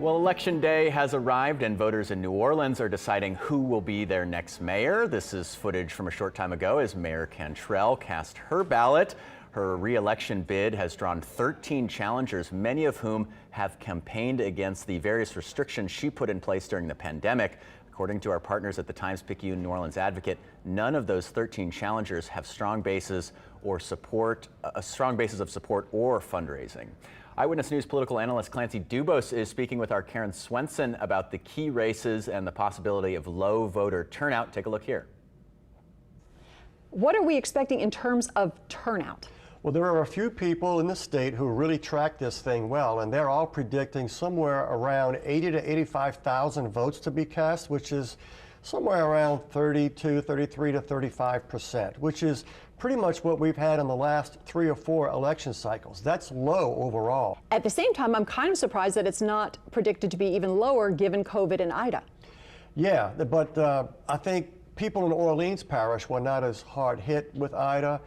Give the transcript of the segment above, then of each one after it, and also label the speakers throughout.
Speaker 1: Well, Election Day has arrived and voters in New Orleans are deciding who will be their next mayor. This is footage from a short time ago as Mayor Cantrell cast her ballot. Her re-election bid has drawn 13 challengers, many of whom have campaigned against the various restrictions she put in place during the pandemic. According to our partners at the Times-Picayune New Orleans Advocate, none of those 13 challengers have strong bases of support or fundraising. Eyewitness News political analyst Clancy Dubose is speaking with our Karen Swenson about the key races and the possibility of low voter turnout. Take a look here.
Speaker 2: What are we expecting in terms of turnout?
Speaker 3: Well, there are a few people in the state who really track this thing well, and they're all predicting somewhere around 80 to 85,000 votes to be cast, which is somewhere around 33 to 35%, which is pretty much what we've had in the last 3 or 4 election cycles. That's low overall. At
Speaker 2: the same time, I'm kind of surprised that it's not predicted to be even lower given COVID and Ida.
Speaker 3: Yeah, but I think people in Orleans Parish were not as hard hit with Ida,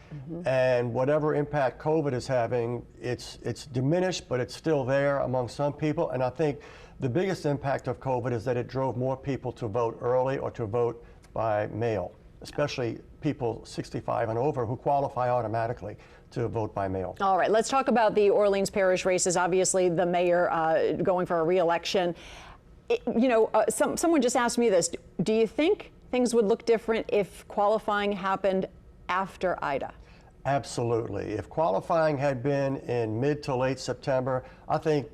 Speaker 3: and whatever impact COVID is having, it's diminished, but it's still there among some people. And I think the biggest impact of COVID is that it drove more people to vote early or to vote by mail, especially people 65 and over who qualify automatically to vote by mail.
Speaker 2: All right, let's talk about the Orleans Parish races. Obviously, the mayor going for a re-election. Someone just asked me this. Do you think things would look different if qualifying happened after Ida?
Speaker 3: Absolutely. If qualifying had been in mid to late September, I think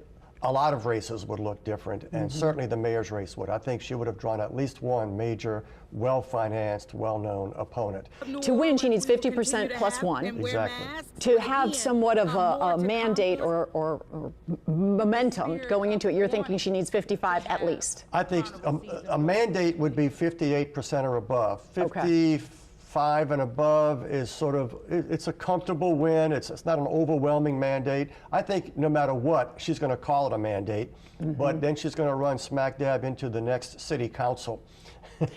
Speaker 3: a lot of races would look different, and certainly the mayor's race would. I think she would have drawn at least one major, well-financed, well-known opponent.
Speaker 2: To win, she needs 50% plus one.
Speaker 3: Exactly.
Speaker 2: To have somewhat of a mandate or momentum going into it, you're thinking she needs 55 at least.
Speaker 3: I think a mandate would be 58% or above. 55 and above is sort of, it's a comfortable win. It's not an overwhelming mandate. I think no matter what, she's going to call it a mandate, but then she's going to run smack dab into the next city council.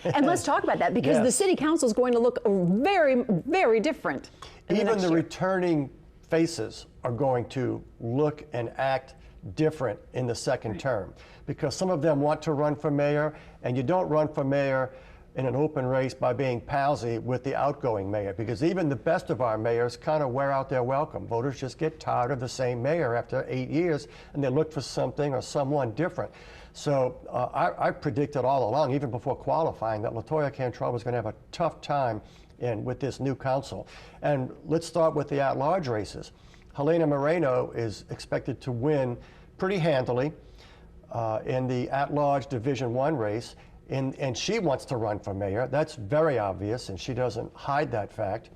Speaker 2: And let's talk about that, because the city council is going to look very, very different.
Speaker 3: Even the returning faces are going to look and act different in the second term, because some of them want to run for mayor, and you don't run for mayor in an open race by being palsy with the outgoing mayor, because even the best of our mayors kind of wear out their welcome. Voters just get tired of the same mayor after 8 years, and they look for something or someone different. So I predicted all along, even before qualifying, that LaToya Cantrell was going to have a tough time with this new council. And let's start with the at-large races. Helena Moreno is expected to win pretty handily in the at-large Division I race. And she wants to run for mayor. That's very obvious, and she doesn't hide that fact.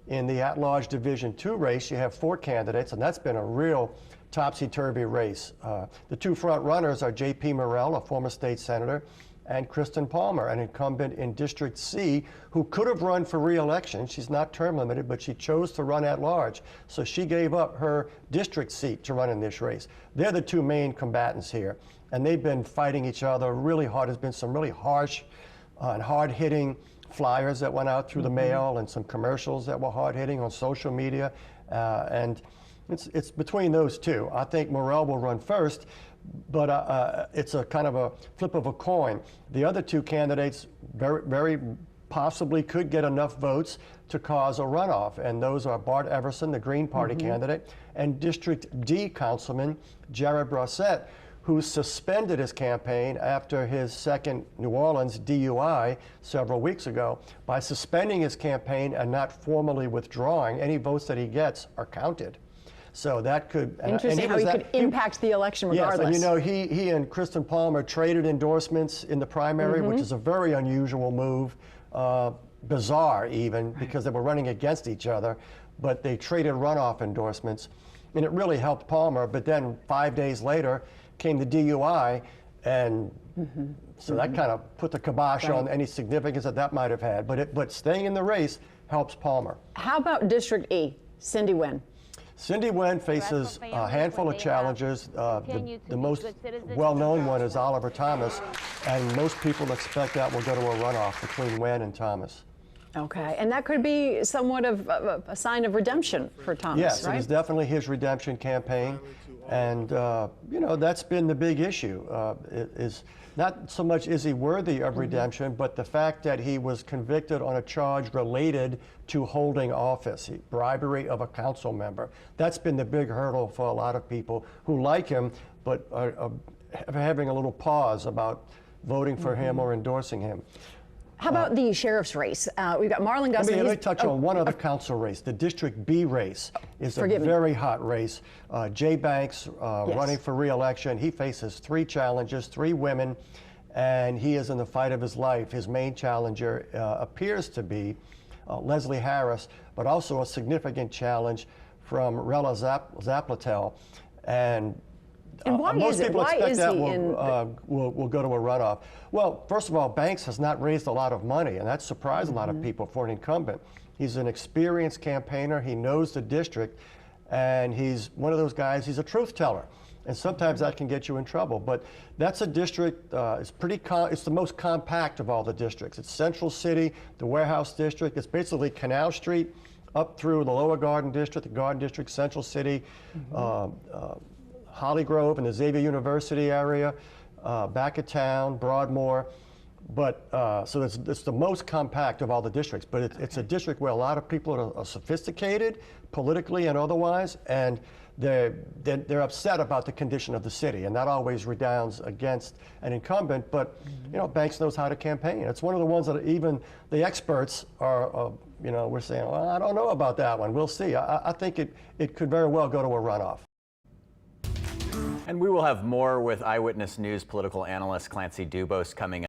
Speaker 3: In the at-large Division II race, you have 4 candidates, and that's been a real topsy-turvy race. The 2 front runners are J.P. Mayoral, a former state senator, and Kristen Palmer, an incumbent in District C, who could have run for re-election. She's not term limited, but she chose to run at large. So she gave up her district seat to run in this race. They're the 2 main combatants here, and they've been fighting each other really hard. There's been some really harsh and hard-hitting flyers that went out through the mail, and some commercials that were hard-hitting on social media, and it's between those 2. I think Mayoral will run first, but it's a kind of a flip of a coin. The other 2 candidates very possibly could get enough votes to cause a runoff, and those are Bart Everson, the Green Party candidate, and District D Councilman Jared Brossette, who suspended his campaign after his second New Orleans DUI several weeks ago. By suspending his campaign and not formally withdrawing, any votes that he gets are counted. So that could...
Speaker 2: Interesting how he could impact the election regardless.
Speaker 3: Yes, and you know, he and Kristen Palmer traded endorsements in the primary, which is a very unusual move, bizarre even, because they were running against each other, but they traded runoff endorsements, and it really helped Palmer. But then 5 days later came the DUI, and so that kind of put the kibosh on any significance that might have had. But staying in the race helps Palmer.
Speaker 2: How about District E, Cindy Nguyen?
Speaker 3: Cindy Nguyen faces a handful of challengers. The most well-known one is Oliver Thomas, and most people expect that will go to a runoff between Nguyen and Thomas.
Speaker 2: Okay, and that could be somewhat of a sign of redemption for Thomas,
Speaker 3: yes,
Speaker 2: right?
Speaker 3: It is definitely his redemption campaign. And, you know, that's been the big issue. Is not so much is he worthy of redemption, but the fact that he was convicted on a charge related to holding office, bribery of a council member. That's been the big hurdle for a lot of people who like him, but are having a little pause about voting for him or endorsing him.
Speaker 2: How about the sheriff's race? We've got Marlon Gusman.
Speaker 3: Let me touch on one other council race. The District B race is a very hot race. Jay Banks running for re-election. He faces 3 challenges, 3 women, and he is in the fight of his life. His main challenger appears to be Leslie Harris, but also a significant challenge from Rella Zaplatel. And
Speaker 2: why
Speaker 3: most
Speaker 2: is it?
Speaker 3: people
Speaker 2: Why
Speaker 3: expect
Speaker 2: is
Speaker 3: that
Speaker 2: he
Speaker 3: will go to a runoff. Well, first of all, Banks has not raised a lot of money, and that surprised a lot of people for an incumbent. He's an experienced campaigner. He knows the district, and he's one of those guys, he's a truth teller. And sometimes that can get you in trouble. But that's a district, it's the most compact of all the districts. It's Central City, the Warehouse District. It's basically Canal Street up through the Lower Garden District, the Garden District, Central City, Holly Grove and the Xavier University area, back of town, Broadmoor. But so it's the most compact of all the districts. But it's a district where a lot of people are sophisticated, politically and otherwise, and they're upset about the condition of the city, and that always redounds against an incumbent. But you know, Banks knows how to campaign. It's one of the ones that even the experts are, you know, we're saying, well, I don't know about that one. We'll see. I think it could very well go to a runoff.
Speaker 1: And we will have more with Eyewitness News political analyst Clancy Dubose coming up.